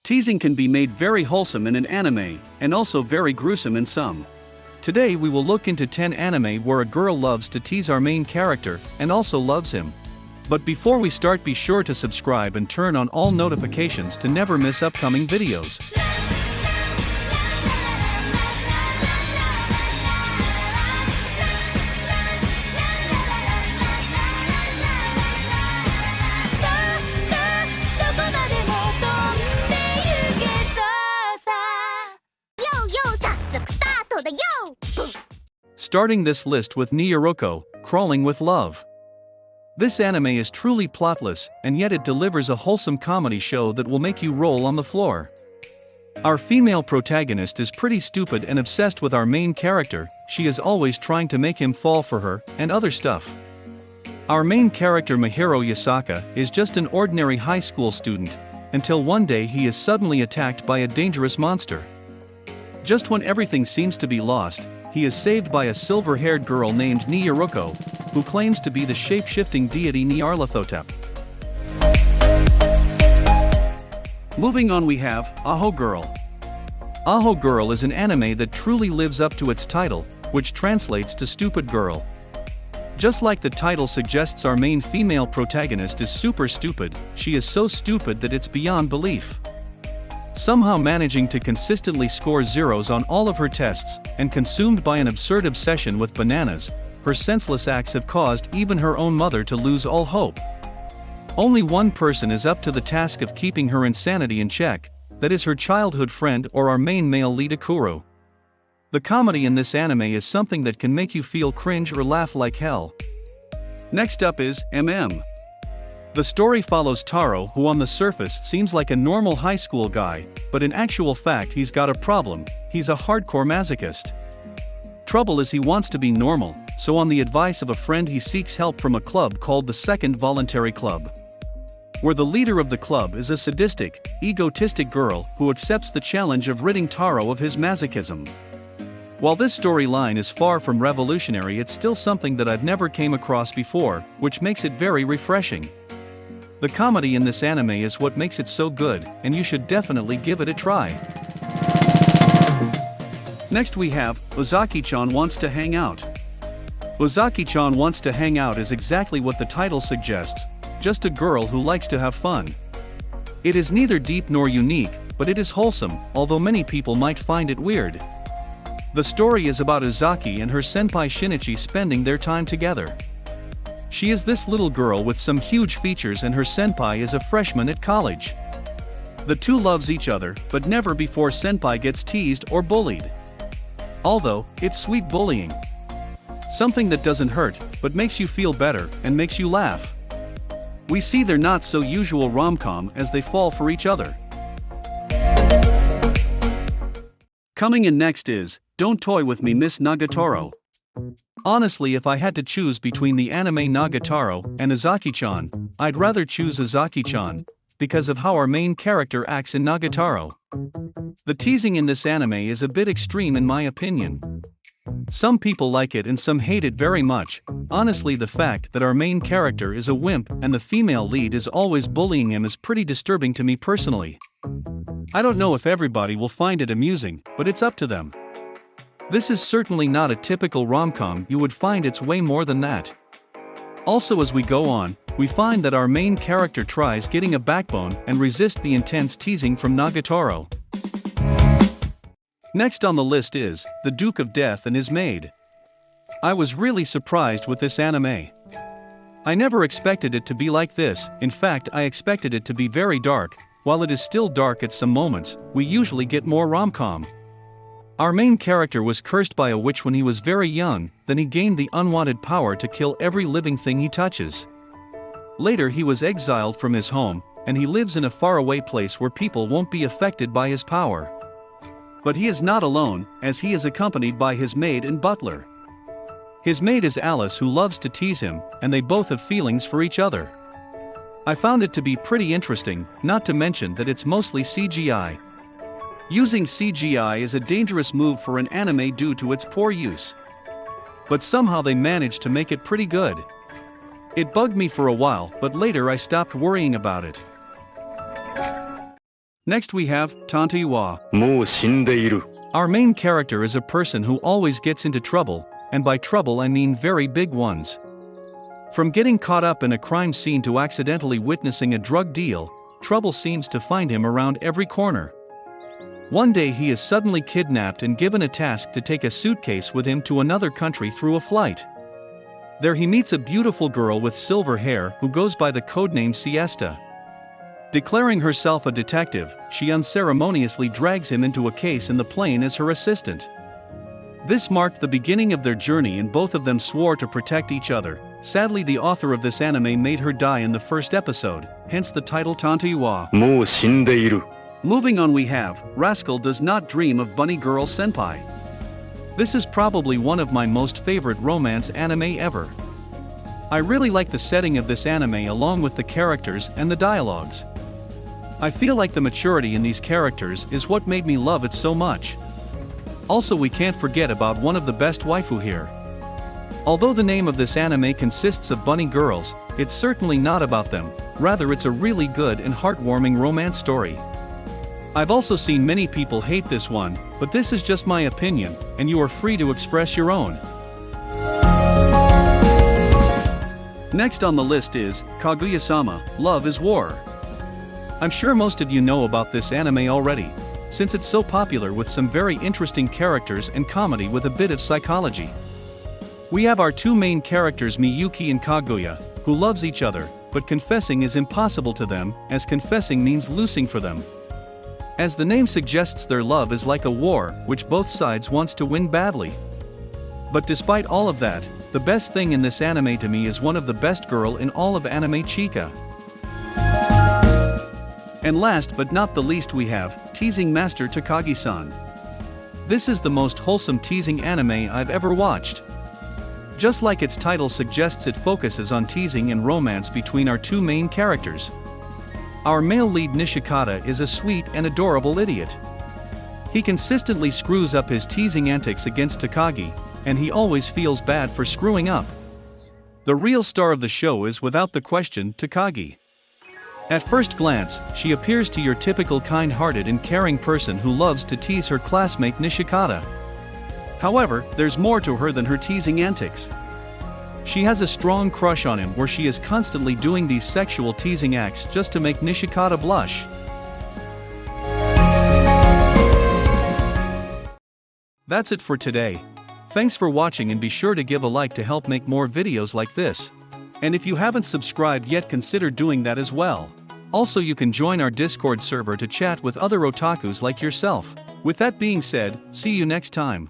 Teasing can be made very wholesome in an anime, and also very gruesome in some. Today we will look into 10 anime where a girl loves to tease our main character, and also loves him. But before we start, be sure to subscribe and turn on all notifications to never miss upcoming videos. Starting this list with Nyaruko, Crawling with Love. This anime is truly plotless, and yet it delivers a wholesome comedy show that will make you roll on the floor. Our female protagonist is pretty stupid and obsessed with our main character. She is always trying to make him fall for her, and other stuff. Our main character Mahiro Yasaka is just an ordinary high school student, until one day he is suddenly attacked by a dangerous monster. Just when everything seems to be lost, he is saved by a silver-haired girl named Nyaruko, who claims to be the shape-shifting deity Nyarlathotep. Moving on, we have Aho Girl. Aho Girl is an anime that truly lives up to its title, which translates to Stupid Girl. Just like the title suggests, our main female protagonist is super stupid. She is so stupid that it's beyond belief. Somehow managing to consistently score zeros on all of her tests, and consumed by an absurd obsession with bananas, her senseless acts have caused even her own mother to lose all hope. Only one person is up to the task of keeping her insanity in check, that is her childhood friend or our main male lead Kuro. The comedy in this anime is something that can make you feel cringe or laugh like hell. Next up is MM. The story follows Taro, who on the surface seems like a normal high school guy, but in actual fact he's got a problem. He's a hardcore masochist. Trouble is, he wants to be normal, so on the advice of a friend he seeks help from a club called the Second Voluntary Club, where the leader of the club is a sadistic, egotistic girl who accepts the challenge of ridding Taro of his masochism. While this storyline is far from revolutionary, it's still something that I've never came across before, which makes it very refreshing. The comedy in this anime is what makes it so good, and you should definitely give it a try. Next we have Uzaki-chan Wants to Hang Out. Uzaki-chan Wants to Hang Out is exactly what the title suggests, just a girl who likes to have fun. It is neither deep nor unique, but it is wholesome, although many people might find it weird. The story is about Uzaki and her senpai Shinichi spending their time together. She is this little girl with some huge features and her senpai is a freshman at college. The two loves each other, but never before senpai gets teased or bullied. Although, it's sweet bullying. Something that doesn't hurt, but makes you feel better, and makes you laugh. We see their not so usual rom-com as they fall for each other. Coming in next is Don't Toy With Me, Miss Nagatoro. Honestly, if I had to choose between the anime Nagatoro and Uzaki-chan, I'd rather choose Uzaki-chan, because of how our main character acts in Nagatoro. The teasing in this anime is a bit extreme in my opinion. Some people like it and some hate it very much. Honestly, the fact that our main character is a wimp and the female lead is always bullying him is pretty disturbing to me personally. I don't know if everybody will find it amusing, but it's up to them. This is certainly not a typical rom-com. You would find it's way more than that. Also, as we go on, we find that our main character tries getting a backbone and resist the intense teasing from Nagatoro. Next on the list is The Duke of Death and His Maid. I was really surprised with this anime. I never expected it to be like this. In fact, I expected it to be very dark. While it is still dark at some moments, we usually get more rom-com. Our main character was cursed by a witch when he was very young, then he gained the unwanted power to kill every living thing he touches. Later he was exiled from his home, and he lives in a faraway place where people won't be affected by his power. But he is not alone, as he is accompanied by his maid and butler. His maid is Alice, who loves to tease him, and they both have feelings for each other. I found it to be pretty interesting, not to mention that it's mostly CGI. Using CGI is a dangerous move for an anime due to its poor use. But somehow they managed to make it pretty good. It bugged me for a while, but later I stopped worrying about it. Next we have Tantei wa. Mo Shindeiru. Our main character is a person who always gets into trouble, and by trouble I mean very big ones. From getting caught up in a crime scene to accidentally witnessing a drug deal, trouble seems to find him around every corner. One day he is suddenly kidnapped and given a task to take a suitcase with him to another country through a flight. There he meets a beautiful girl with silver hair who goes by the codename Siesta. Declaring herself a detective, she unceremoniously drags him into a case in the plane as her assistant. This marked the beginning of their journey and both of them swore to protect each other. Sadly, the author of this anime made her die in the first episode, hence the title Tantei wa. Mo Shindeiru. Moving on we have, Rascal Does Not Dream of Bunny Girl Senpai. This is probably one of my most favorite romance anime ever. I really like the setting of this anime along with the characters and the dialogues. I feel like the maturity in these characters is what made me love it so much. Also, we can't forget about one of the best waifu here. Although the name of this anime consists of bunny girls, it's certainly not about them, rather it's a really good and heartwarming romance story. I've also seen many people hate this one, but this is just my opinion, and you are free to express your own. Next on the list is Kaguya Sama, Love is War. I'm sure most of you know about this anime already, since it's so popular with some very interesting characters and comedy with a bit of psychology. We have our two main characters Miyuki and Kaguya, who loves each other, but confessing is impossible to them, as confessing means losing for them. As the name suggests, their love is like a war, which both sides wants to win badly. But despite all of that, the best thing in this anime to me is one of the best girl in all of anime, Chika. And last but not the least we have, Teasing Master Takagi-san. This is the most wholesome teasing anime I've ever watched. Just like its title suggests, it focuses on teasing and romance between our two main characters. Our male lead Nishikata is a sweet and adorable idiot. He consistently screws up his teasing antics against Takagi, and he always feels bad for screwing up. The real star of the show is without the question Takagi. At first glance, she appears to your typical kind-hearted and caring person who loves to tease her classmate Nishikata. However, there's more to her than her teasing antics. She has a strong crush on him where she is constantly doing these sexual teasing acts just to make Nishikata blush. That's it for today. Thanks for watching and be sure to give a like to help make more videos like this. And if you haven't subscribed yet, consider doing that as well. Also, you can join our Discord server to chat with other otakus like yourself. With that being said, see you next time.